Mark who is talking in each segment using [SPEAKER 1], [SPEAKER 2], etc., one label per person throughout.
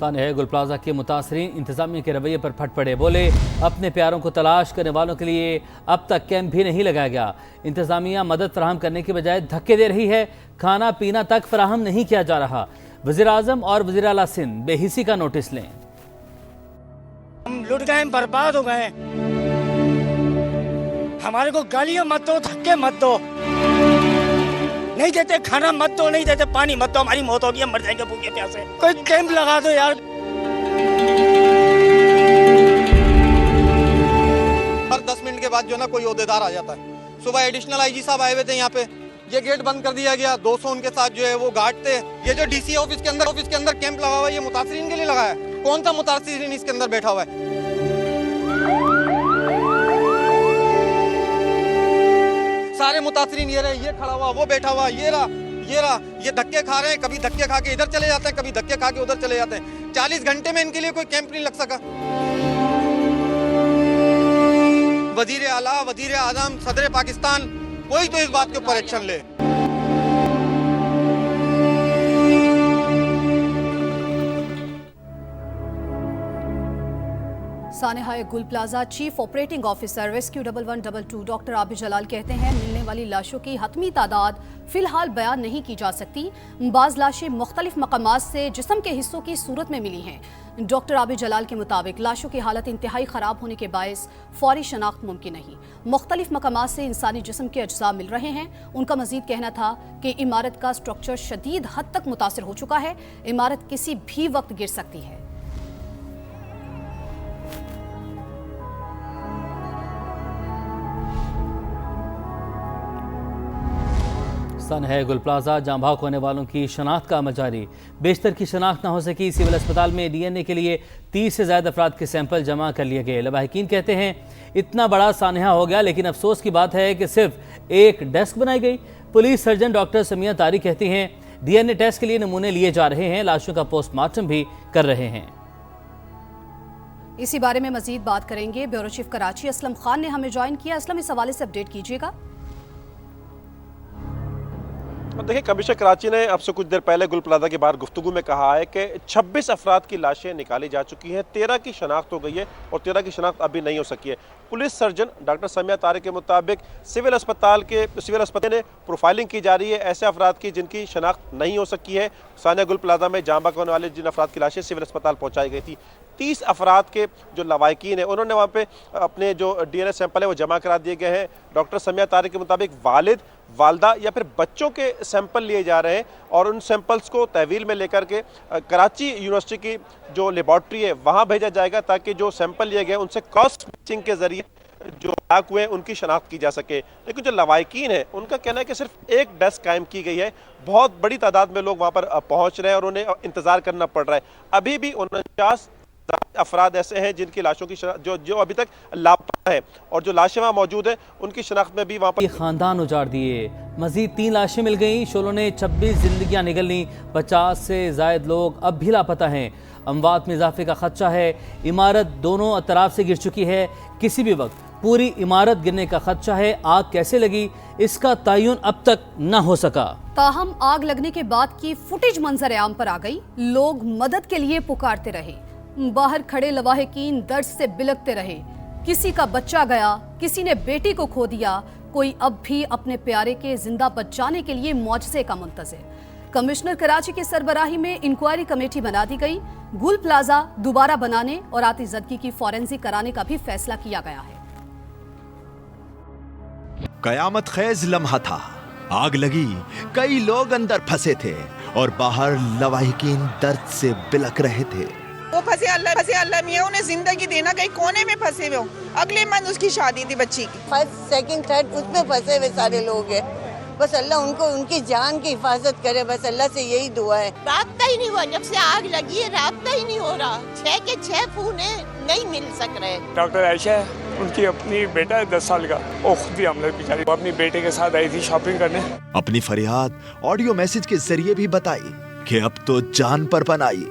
[SPEAKER 1] सानहा Gul plaza के मुतासरीन इंतजामिया के रवैये पर फट पड़े। बोले अपने प्यारों को तलाश करने वालों के लिए अब तक कैंप भी नहीं लगाया गया। इंतजामिया मदद फराहम करने के बजाय धक्के दे रही है, खाना पीना तक फराहम नहीं किया जा रहा। वज़ीर आज़म और वज़ीर आला सिंध बेहिसी का नोटिस लें।
[SPEAKER 2] हम लुट गए, बर्बाद हो गए। हमारे को गालियां मत दो, धक्के मत दो, नहीं देते खाना मत दो, नहीं देते पानी मत दो, हमारी मौत होगी, हम मर जाएंगे भूखे प्यासे। कोई कैंप लगा दो यार।
[SPEAKER 3] हर 10 मिनट के बाद जो ना कोई ओहदेदार आ जाता है। सुबह एडिशनल आईजी साहब आए हुए थे यहाँ पे, ये गेट बंद कर दिया गया। 200 उनके साथ जो है वो गार्ड थे। ये जो डीसी ऑफिस के अंदर कैंप लगा हुआ है, ये मुतासिरीन के लिए लगा है। कौन सा मुतासिरीन इसके अंदर बैठा हुआ है? सारे मुतासिरीन ये रहे, ये खड़ा हुआ, वो बैठा हुआ, ये रहा, ये धक्के खा रहे हैं। कभी धक्के खा के इधर चले जाते हैं, कभी धक्के खा के उधर चले जाते हैं। 40 घंटे में इनके लिए कोई कैंप नहीं लग सका। वजीर आला, वजीर आजम, सदर पाकिस्तान, कोई तो इस बात के ऊपर एक्शन ले।
[SPEAKER 4] सानहा Gul Plaza chief operating officer rescue 1112 doctor Abid Jalal कहते हैं मिलने वाली लाशों की हतमी तादाद फिलहाल बयान नहीं की जा सकती। बाज़ लाशें मुख्तलिफ मकामात से जिस्म के हिस्सों की सूरत में मिली हैं। डॉक्टर आबिद जलाल के मुताबिक लाशों की हालत इंतहाई ख़राब होने के बायस फौरी शनाख्त मुमकिन नहीं। मुख्तलिफ मकामात से इंसानी जिस्म के अज्जा मिल रहे हैं। उनका मजीद कहना था कि इमारत का स्ट्रक्चर शदीद हद तक मुतासर हो चुका है। इमारत किसी भी वक्त गिर सकती है।
[SPEAKER 1] सानहा गुल प्लाजा जाम भाग होने वालों की शनाख्त का अमल जारी। बेशतर की शनाख्त न हो सकी। सिविल अस्पताल में DNA के लिए 30 से ज़्यादा अफराद के सैंपल जमा कर लिए गए। लवाहिकीन कहते हैं इतना बड़ा सानहा हो गया, लेकिन अफसोस की बात है कि सिर्फ एक डेस्क बनाई गई। Police surgeon doctor Samiya Tariq कहती हैं DNA टेस्ट के लिए नमूने लिए जा रहे हैं, लाशों का पोस्टमार्टम भी कर रहे हैं।
[SPEAKER 4] इसी बारे में मजीद बात करेंगे। ब्यूरो चीफ कराची असलम खान ने हमें ज्वाइन किया। असलम, इस हवाले से अपडेट कीजिएगा।
[SPEAKER 5] देखिए, कमिश्नर कराची ने अब से कुछ देर पहले गुल प्लाजा के बाहर गुफ्तगू में कहा है कि 26 अफराद की लाशें निकाली जा चुकी हैं, 13 की शनाख्त हो गई है और 13 की शनाख्त अभी नहीं हो सकी है। Police surgeon doctor Samiya Tariq के मुताबिक सिविल अस्पताल में प्रोफाइलिंग की जा रही है ऐसे अफराद की जिनकी शनाख्त नहीं हो सकी है। सानहा गुल प्लाजा में जाम भाग होने वाले जिन अफराद की लाशें सिविल अस्पताल पहुँचाई गई थी, 30 अफराद के जो लवाहिकीन हैं उन्होंने वहाँ पे अपने जो DNA सैंपल है वो जमा करा दिए गए हैं। डॉक्टर समिया तारिक के मुताबिक वालिद, वालदा या फिर बच्चों के सैंपल लिए जा रहे हैं और उन सैंपल्स को तहवील में लेकर के कराची यूनिवर्सिटी की जो लेबॉर्ट्री है वहाँ भेजा जाएगा, ताकि जो सैंपल लिए गए उनसे क्रॉस मैचिंग के जरिए जो हलाक हुए उनकी शनाख्त की जा सके। लेकिन जो लवाहिकीन है उनका कहना है कि सिर्फ एक डेस्क कायम की गई है। बहुत बड़ी तादाद में लोग वहाँ पर पहुँच रहे हैं और उन्हें इंतज़ार करना पड़ रहा है। अभी भी 49 अफराद ऐसे हैं जिनकी लाशों की जो अभी तक लापता है और जो लाशें वहाँ मौजूद है उनकी शनाख्त में भी वहाँ पर
[SPEAKER 1] खानदान उजाड़ दिए। मजीद 3 लाशें मिल गईं। शोलों ने 26 जिंदगियां निगल ली। 50 से जायद लोग अब भी लापता हैं। अमवात में इजाफे का खदशा है। इमारत दोनों अतराफ से गिर चुकी है। किसी भी वक्त पूरी इमारत गिरने का खदशा है। आग कैसे लगी इसका तयन अब तक न हो सका।
[SPEAKER 4] ताहम आग लगने के बाद की फुटेज मंजर आम पर आ गई। लोग मदद के लिए पुकारते रहे। बाहर खड़े लवाहिकीन दर्द से बिलखते रहे। किसी का बच्चा गया, किसी ने बेटी को खो दिया, कोई अब भी अपने प्यारे के जिंदा बचाने के लिए मौजज़े का मुंतज़िर। कमिश्नर कराची की सरबराही में इंक्वायरी कमेटी बना दी गई। गुल प्लाजा दोबारा बनाने और आतिशज़दगी की फॉरेंसिक कराने का भी फैसला किया गया है।
[SPEAKER 6] कयामत खेज लम्हा था। आग लगी, कई लोग अंदर फंसे थे और बाहर लवाहिकीन दर्द से बिलख रहे थे।
[SPEAKER 7] वो फंसे अल्लाह मियां उन्हें जिंदगी देना, कहीं कोने में फंसे हुए हो। अगले मंथ उसकी शादी थी बच्ची की।
[SPEAKER 8] फर्स्ट सेकंड थर्ड उसमें फंसे हुए सारे लोग हैं। बस अल्लाह उनको उनकी जान की हिफाजत करे, बस अल्लाह से यही दुआ है।
[SPEAKER 9] राब्ता ही नहीं हुआ, जब से आग लगी है राब्ता ही नहीं हो रहा। 6 के 6 फोन नहीं मिल सक रहे।
[SPEAKER 10] डॉक्टर आयशा है, उनकी अपनी बेटा है 10 साल का, वो खुद भी हमले बेचारी अपनी बेटे के साथ आई थी शॉपिंग करने। अपनी फरियाद ऑडियो मैसेज के जरिए भी बताई कि अब तो जान पर बनाई।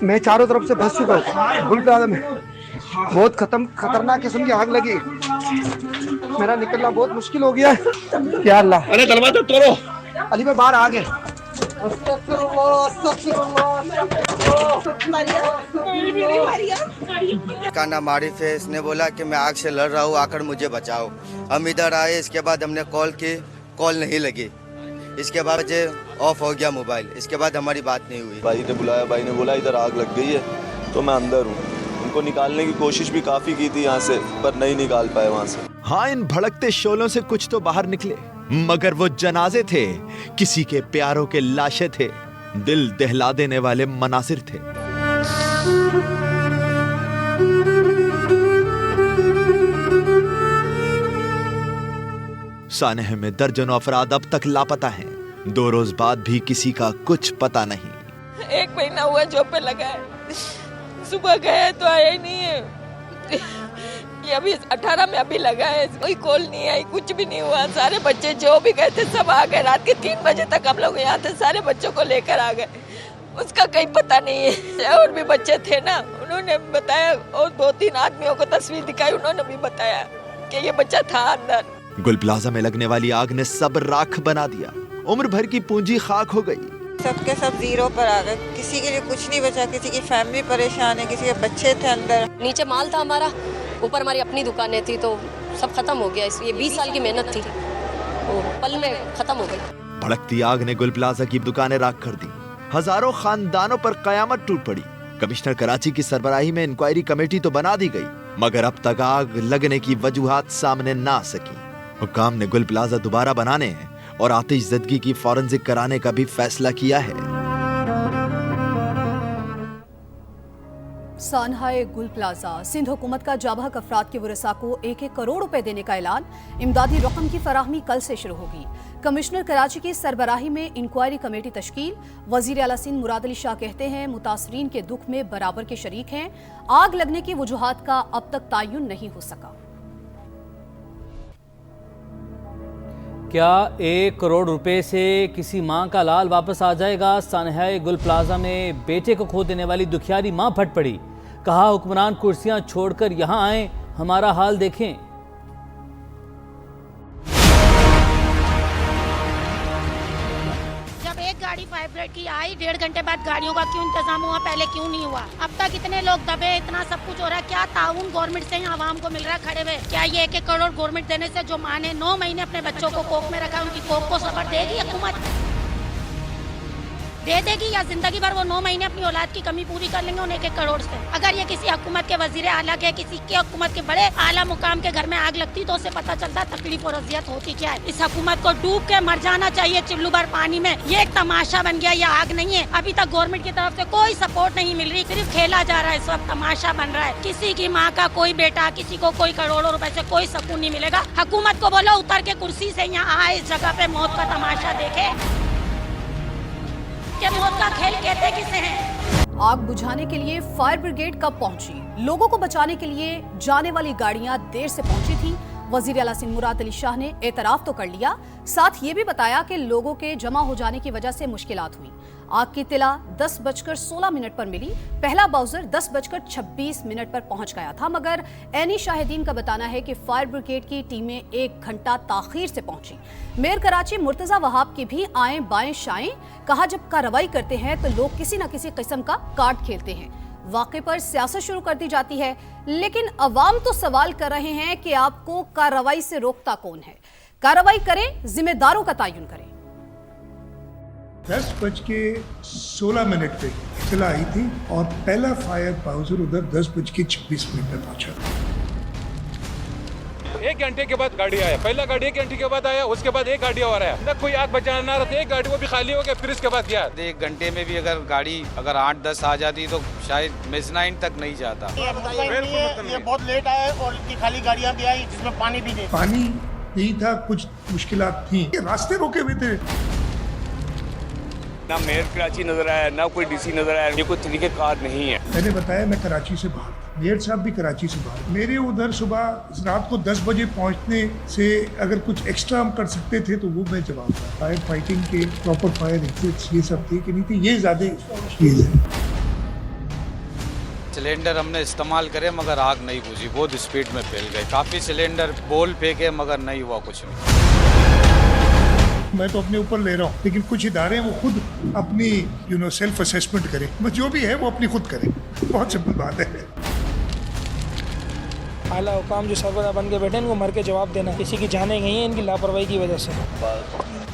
[SPEAKER 11] मैं चारों तरफ से फंस चुका हूँ। गुल प्लाजा में बहुत खतरनाक किस्म की आग लगी। मेरा निकलना बहुत मुश्किल हो गया है। या अल्लाह,
[SPEAKER 10] अरे दरवाजा तोड़ो।
[SPEAKER 11] अली भाई बाहर आ गए।
[SPEAKER 12] का नाम आरिफ है। इसने बोला कि मैं आग से लड़ रहा हूँ, आकर मुझे बचाओ। हम इधर आए, इसके बाद हमने कॉल की, कॉल नहीं लगी। इसके बाद मुझे ऑफ हो गया मोबाइल। इसके बाद हमारी बात नहीं हुई।
[SPEAKER 13] भाई ने बुलाया, भाई ने बोला इधर आग लग गई है, तो मैं अंदर हूँ। उनको निकालने की कोशिश भी काफी की थी यहाँ से, पर नहीं निकाल पाए वहाँ से।
[SPEAKER 6] हाँ, इन भड़कते शोलों से कुछ तो बाहर निकले, मगर वो जनाजे थे, किसी के प्यारों के लाशें थे, दिल दहला देने वाले मनासिर थे। सानेह में दर्जनों अफराद अब तक लापता हैं। 2 रोज बाद भी किसी का कुछ पता नहीं।
[SPEAKER 14] 1 महीना हुआ जॉब पे लगा है, सुबह गया तो आया ही नहीं है। ये अभी 18 में अभी लगा है, कोई कॉल नहीं आई, कुछ भी नहीं हुआ। सारे बच्चे जो भी गए थे सब आ गए। रात के 3 बजे तक हम लोग यहाँ थे, सारे बच्चों को लेकर आ गए। उसका कहीं पता नहीं है। और भी बच्चे थे ना, उन्होंने बताया, और 2-3 आदमियों को तस्वीर दिखाई, उन्होंने भी बताया कि ये बच्चा था अंदर।
[SPEAKER 6] गुल प्लाजा में लगने वाली आग ने सब राख बना दिया। उम्र भर की पूंजी खाक हो गई।
[SPEAKER 7] सबके सब जीरो पर आ गए। किसी के लिए कुछ नहीं बचा, किसी की फैमिली परेशान है, किसी के बच्चे थे अंदर।
[SPEAKER 15] नीचे माल था हमारा, ऊपर हमारी अपनी दुकानें थी, तो सब खत्म हो गया। इसलिए 20 साल की मेहनत थी, वो पल में खत्म हो गई।
[SPEAKER 6] भड़कती आग ने गुल प्लाजा की दुकानें राख कर दी। हजारों खानदानों पर कयामत टूट पड़ी। कमिश्नर कराची की सरबराही में इंक्वायरी कमेटी तो बना दी गई, मगर अब तक आग लगने की वजूहात सामने ना आ सकी। हुक्काम ने गुल प्लाजा दोबारा बनाने और आतिशज़दगी की फॉरेंसिक कराने का भी फैसला किया है।
[SPEAKER 4] सानहाए गुल प्लाजा, सिंध हुकूमत का जाबहक अफराद के वरसा को 1-1 करोड़ रुपए देने का ऐलान। इमदादी रकम की फराहमी कल से शुरू होगी। कमिश्नर कराची की सरबराही में इंक्वायरी कमेटी तश्कील। वजीर आला सिंध मुराद अली शाह कहते हैं मुतासरीन के दुख में बराबर के शरीक हैं। आग लगने की वजूहात का अब तक तायुन नहीं हो सका।
[SPEAKER 1] क्या 1 करोड़ रुपए से किसी मां का लाल वापस आ जाएगा? सानहाए गुल प्लाजा में बेटे को खो देने वाली दुखियारी मां फट पड़ी। कहा हुक्मरान कुर्सियां छोड़कर यहां आए, हमारा हाल देखें।
[SPEAKER 16] जब एक गाड़ी फाइब्रेट की आई, 1.5 घंटे बाद गाड़ियों का क्यों इंतजाम हुआ, पहले क्यों नहीं हुआ? अब तक इतने लोग दबे, इतना सब कुछ हो रहा है। क्या ताउन गवर्नमेंट से आवाम को मिल रहा है खड़े हुए? क्या ये 1-1 करोड़ गवर्नमेंट देने से जो माँ ने 9 महीने अपने बच्चों को कोख में रखा, उनकी कोख को सबर देगी हुकूमत? दे देगी या जिंदगी भर वो 9 महीने अपनी औलाद की कमी पूरी कर लेंगे उन 1-1 करोड़ से? अगर ये किसी हुकूमत के वजीर आला के, किसी के हुकूमत के बड़े आला मुकाम के घर में आग लगती तो उसे पता चलता तकलीफ और अजियत होती क्या है। इस हुकूमत को डूब के मर जाना चाहिए चिल्लू भर पानी में। ये एक तमाशा बन गया, ये आग नहीं है। अभी तक गवर्नमेंट की तरफ से कोई सपोर्ट नहीं मिल रही, सिर्फ खेला जा रहा है। इस वक्त तमाशा बन रहा है। किसी की माँ का कोई बेटा, किसी को कोई करोड़ों रुपए से कोई सुकून नहीं मिलेगा। हुकूमत को बोलो उतर के कुर्सी से यहाँ आए, इस जगह पे मौत का तमाशा देखे कि मौत का खेल कहते किसे हैं।
[SPEAKER 4] आग बुझाने के लिए फायर ब्रिगेड कब पहुंची? लोगों को बचाने के लिए जाने वाली गाड़ियां देर से पहुंची थी। वजीर आला सिंध मुराद अली शाह ने एतराफ तो कर लिया, साथ ये भी बताया कि लोगों के जमा हो जाने की वजह से मुश्किलात हुई। आग की इत्तला 10:16 पर मिली। पहला बाउजर 10:26 पर पहुंच गया था, मगर ऐनी शाहिदीन का बताना है कि फायर ब्रिगेड की टीमें 1 घंटा ताखीर से पहुंची। मेयर कराची मुर्तजा वहाब की भी आएं बाएं शाएं। कहा जब कार्रवाई करते हैं तो लोग किसी न किसी किस्म का कार्ड खेलते हैं। वाक़े पर सियासत शुरू कर दी जाती है, लेकिन अवाम तो सवाल कर रहे हैं कि आपको कार्रवाई से रोकता कौन है? कार्रवाई करें, जिम्मेदारों का तयन करें।
[SPEAKER 17] 10:16 पे इत्तला आई थी और पहला फायर बाउजर उधर 10:26 पे पहुंचा।
[SPEAKER 18] 1 घंटे के बाद गाड़ी आया, पहला गाड़ी 1 घंटे के बाद आया, उसके बाद एक गाड़ी और आया। न कोई आग बचाना ना रहा, एक गाड़ी वो भी खाली हो गया, फिर इसके बाद गया।
[SPEAKER 19] 1 घंटे में भी अगर गाड़ी 8-10 आ जाती तो शायद मेजनाइन तक नहीं जाता।
[SPEAKER 2] ये बहुत लेट आया और इतनी खाली गाड़ियां भी आई जिसमें पानी भी नहीं।
[SPEAKER 17] पानी नहीं था, कुछ मुश्किलात थी, रास्ते रोके हुए थे।
[SPEAKER 18] ना मेयर कराची नजर आया, ना कोई डीसी नजर आया। ये कोई तरीके कार नहीं है।
[SPEAKER 17] मैंने बताया मैं कराची से बाहर था, मेयर साहब भी कराची से बाहर। मेरे उधर सुबह रात को 10 बजे पहुंचने से अगर कुछ एक्स्ट्रा हम कर सकते थे तो वो मैं जवाब था। फायर फाइटिंग के प्रॉपर फायर एग्जिट्स ये सब थे कि नहीं थे, ये ज्यादा चीज है।
[SPEAKER 19] सिलेंडर हमने इस्तेमाल करे मगर आग नहीं बुझी, बहुत स्पीड में फैल गए। काफी सिलेंडर बोल फेंके मगर नहीं हुआ कुछ भी।
[SPEAKER 17] मैं तो अपने ऊपर ले रहा हूँ, लेकिन कुछ इदारे हैं वो खुद अपनी सेल्फ असेसमेंट करें, बस जो भी है वो अपनी खुद करें। बहुत सिंपल बात है।
[SPEAKER 20] आला हुकाम जो सरबराह बन के बैठे इनको मर के जवाब देना, किसी की जाने गई हैं इनकी लापरवाही की वजह से।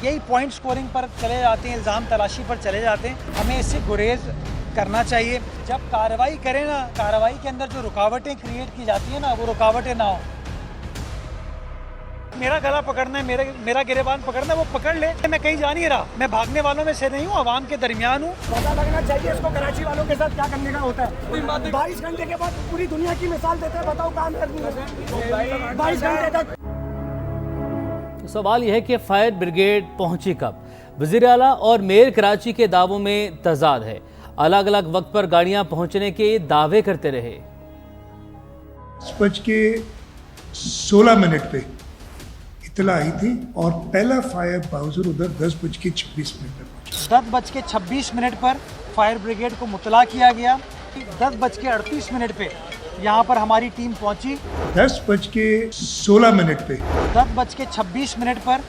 [SPEAKER 21] यही पॉइंट स्कोरिंग पर चले जाते हैं, इल्ज़ाम तलाशी पर चले जाते हैं। हमें इससे गुरेज करना चाहिए। जब कार्रवाई करें ना, कार्रवाई के अंदर जो रुकावटें क्रिएट की जाती हैं ना, वो रुकावटें ना हो। मेरा गला पकड़ना है, मेरा गिरेबान पकड़ना है, वो पकड़ ले। मैं कहीं जा नहीं रहा, मैं भागने वालों में से नहीं हूँ, आवाम के दरमियान हूँ।
[SPEAKER 20] पता लगना चाहिए इसको कराची वालों के साथ क्या करने का होता है। 22 घंटे के बाद पूरी दुनिया की मिसाल देते हैं, बताओ काम करनी है 22 घंटे तक।
[SPEAKER 1] सवाल यह है कि फायर ब्रिगेड पहुंची कब? वज़ीर आला और मेयर कराची के दावों में तजाद है। अलग अलग वक्त पर गाड़ियां पहुंचने के दावे करते रहे।
[SPEAKER 17] 10:16 पे इतला आई थी और पहला फायर बाउजर उधर 10:26 पे पहुंचा।
[SPEAKER 21] 10:26 पर फायर ब्रिगेड को मुतला किया गया। 10:38 पे यहाँ पर हमारी टीम पहुंची।
[SPEAKER 17] 10:16 पे
[SPEAKER 21] 10:26 पर